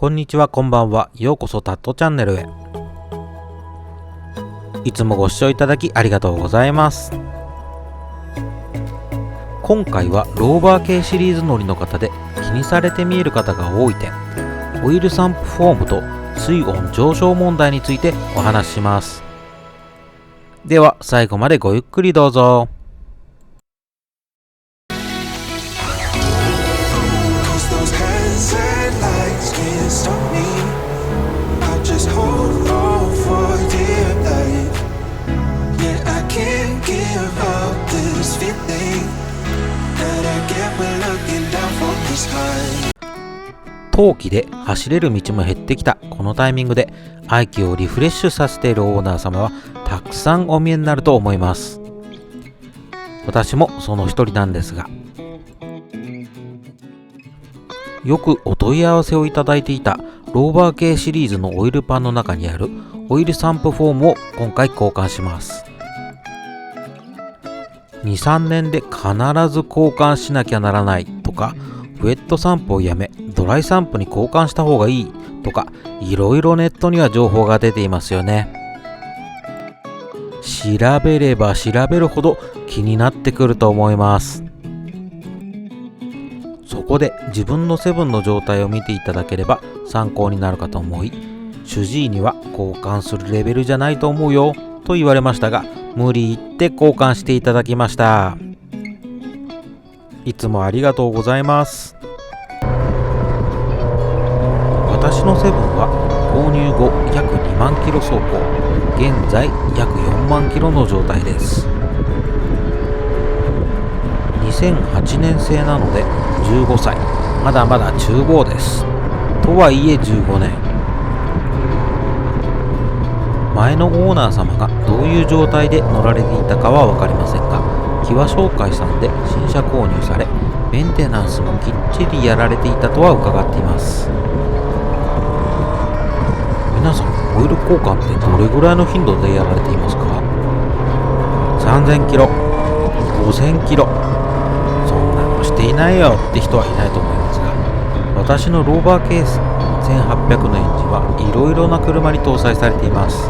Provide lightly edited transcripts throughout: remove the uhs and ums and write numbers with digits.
こんにちは、こんばんは。ようこそタットチャンネルへ。いつもご視聴いただきありがとうございます。今回はローバー系シリーズ乗りの方で気にされて見える方が多い点、オイルサンプフォームと水温上昇問題についてお話しします。では最後までごゆっくりどうぞ。冬季で走れる道も減ってきたこのタイミングで愛機をリフレッシュさせているオーナー様はたくさんお見えになると思います。私もその一人なんですが、よくお問い合わせをいただいていたローバー系シリーズのオイルパンの中にあるオイルサンプフォームを今回交換します。2、3年で必ず交換しなきゃならないとか、ウェットサンプをやめドライサンプに交換した方がいいとか、いろいろネットには情報が出ていますよね。調べれば調べるほど気になってくると思います。そこで自分のセブンの状態を見ていただければ参考になるかと思い、主治医には交換するレベルじゃないと思うよと言われましたが、無理言って交換していただきました。いつもありがとうございます。私のセブンは購入後約2万キロ走行、現在約4万キロの状態です。2008年製なので15歳、まだまだ中坊です。とはいえ15年。前のオーナー様がどういう状態で乗られていたかは分かりませんが、キワ商会さんで新車購入され、メンテナンスもきっちりやられていたとは伺っています。皆さん、オイル交換ってどれぐらいの頻度でやられていますか？3000キロ、5000キロ、そんなのしていないよって人はいないと思いますが、私のローバーケース1800のエンジンはいろいろな車に搭載されています。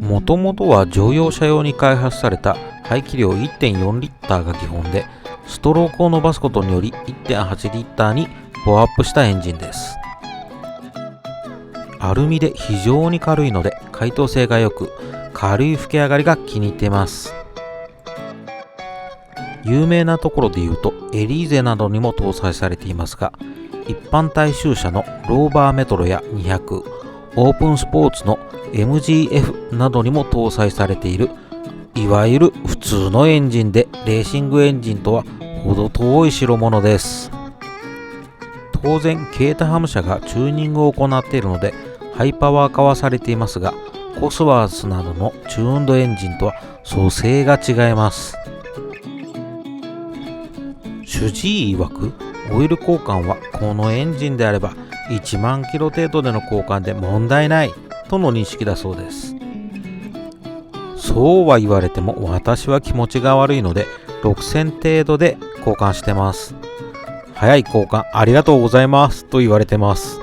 もともとは乗用車用に開発された排気量 1.4 リッターが基本で、ストロークを伸ばすことにより 1.8 リッターにパワーアップしたエンジンです。アルミで非常に軽いので解凍性が良く、軽い吹き上がりが気に入っています。有名なところで言うとエリーゼなどにも搭載されていますが、一般大衆車のローバーメトロや200、オープンスポーツの MGF などにも搭載されている、いわゆる普通のエンジンでレーシングエンジンとは程遠い代物です。当然ケータハム社がチューニングを行っているのでハイパワー化はされていますが、コスワースなどのチューンドエンジンとは組成が違います。主治医曰く、オイル交換はこのエンジンであれば1万キロ程度での交換で問題ないとの認識だそうです。そうは言われても私は気持ちが悪いので6000程度で交換してます。早い交換ありがとうございますと言われてます。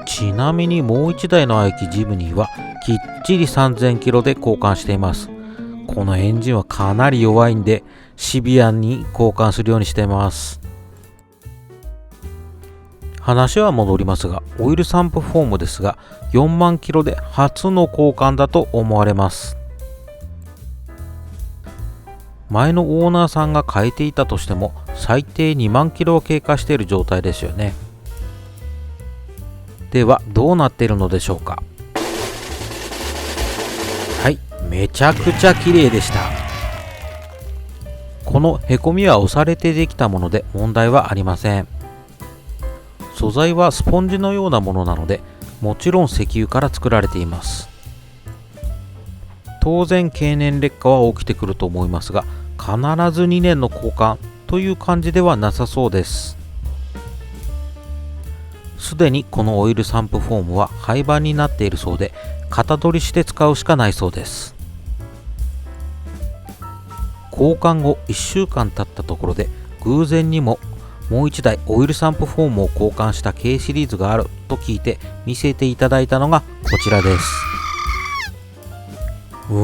ちなみにもう1台の愛機ジムニーはきっちり3000キロで交換しています。このエンジンはかなり弱いんでシビアに交換するようにしています。話は戻りますが、オイルサンプフォームですが4万キロで初の交換だと思われます。前のオーナーさんが変えていたとしても最低2万キロを経過している状態ですよね。ではどうなっているのでしょうか。はい、めちゃくちゃ綺麗でした。このへこみは押されてできたもので問題はありません。素材はスポンジのようなものなので、もちろん石油から作られています。当然経年劣化は起きてくると思いますが、必ず2年の交換という感じではなさそうです。すでにこのオイルサンプフォームは廃盤になっているそうで、型取りして使うしかないそうです。交換後1週間経ったところで偶然にももう一台オイルサンプフォームを交換した K シリーズがあると聞いて見せていただいたのがこちらです。ボ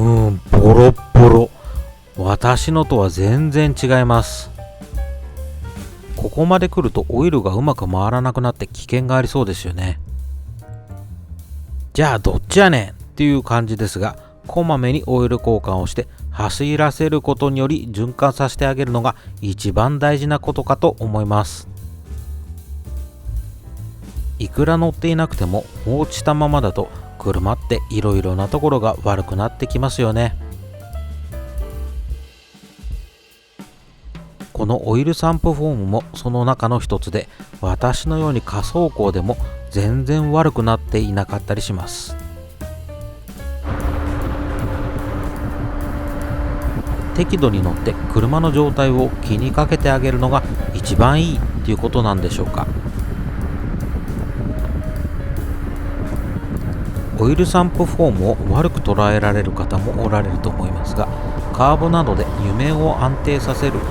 ロッボロ。私のとは全然違います。ここまで来るとオイルがうまく回らなくなって危険がありそうですよね。じゃあどっちやねんっていう感じですが、こまめにオイル交換をして走らせることにより循環させてあげるのが一番大事なことかと思います。いくら乗っていなくても放置したままだと車っていろいろなところが悪くなってきますよね。このオイルサンプフォームもその中の一つで、私のように仮走行でも全然悪くなっていなかったりします。適度に乗って車の状態を気にかけてあげるのが一番いいっていうことなんでしょうか。オイルサンプフォームを悪く捉えられる方もおられると思いますが、カーブなどで油面を安定させる意味で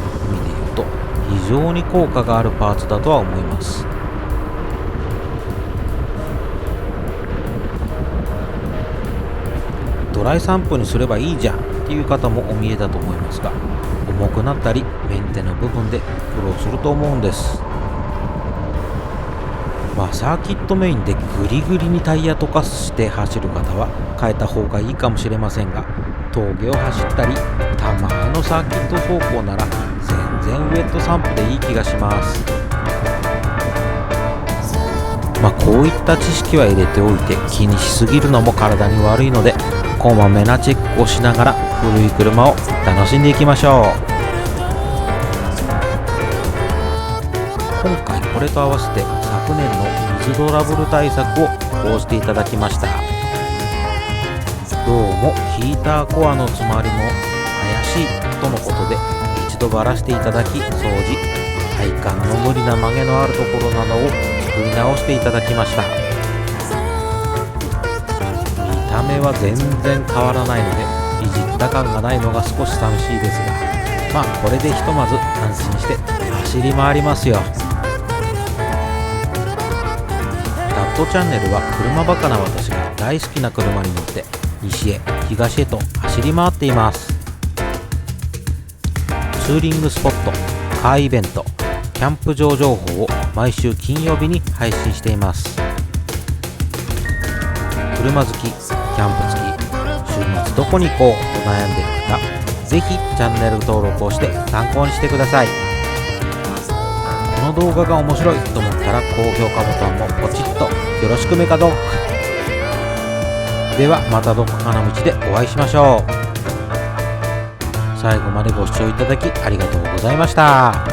言うと非常に効果があるパーツだとは思います。ドライサンプにすればいいじゃんっていう方もお見えだと思いますが、重くなったりメンテの部分で苦労すると思うんです。サーキットメインでグリグリにタイヤ溶かして走る方は変えた方がいいかもしれませんが、峠を走ったりたまのサーキット走行なら全然ウェットサンプでいい気がします。こういった知識は入れておいて気にしすぎるのも体に悪いので、こまめなチェックをしながら古い車を楽しんでいきましょう。今回これと合わせて昨年の水トラブル対策を講じていただきました。どうもヒーターコアの詰まりも怪しいとのことで一度ばらしていただき掃除、体幹の無理な曲げのあるところなどを作り直していただきました。見た目は全然変わらないのでいじった感がないのが少し寂しいですが、これでひとまず安心して走り回りますよ。ダットチャンネルは車バカな私が大好きな車に乗って西へ東へと走り回っています。ツーリングスポット、カーイベント、キャンプ場情報を毎週金曜日に配信しています。車好き、キャンプ好き、週末どこに行こうと悩んでいる方、ぜひチャンネル登録をして参考にしてください。この動画が面白いと思ったら高評価ボタンもポチッとよろしくメカドッグ。ではまたどこかの道でお会いしましょう。最後までご視聴いただきありがとうございました。